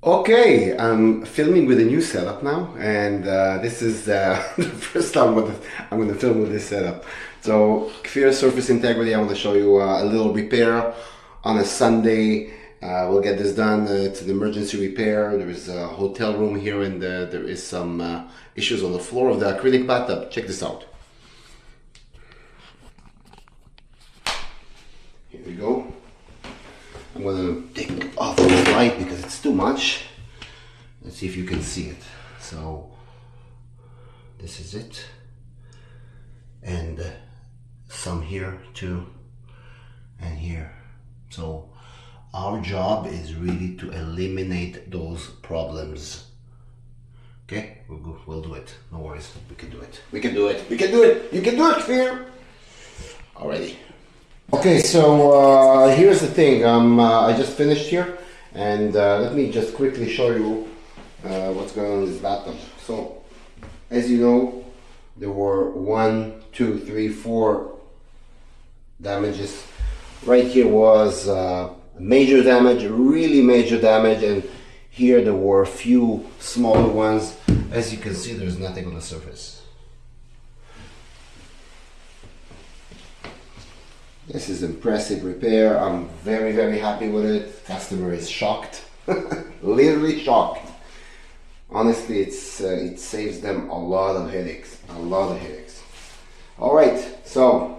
Okay, I'm filming with a new setup now, and this is the first time I'm going to film with this setup. So, clear surface integrity, I want to show you a little repair on a Sunday. We'll get this done. It's an emergency repair. There is a hotel room here, and there is some issues on the floor of the acrylic bathtub. Check this out. Here we go. I'm going to take off the light because it's too much. Let's see if you can see it. So this is it, and some here too, and here. So our job is really to eliminate those problems. Okay, we'll do it. No worries. We can do it. We can do it. We can do it. You can do it, Fear. Alrighty. Okay, so here's the thing. I just finished here, and let me just quickly show you what's going on in this bathtub. So, as you know, there were 1, 2, 3, 4 damages. Right here was major damage, really major damage, and here there were a few smaller ones. As you can see, there's nothing on the surface. This is impressive repair. I'm very, very happy with it. Customer is shocked, literally shocked. Honestly, it saves them a lot of headaches, All right, so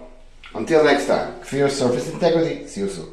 until next time, clear surface integrity. See you soon.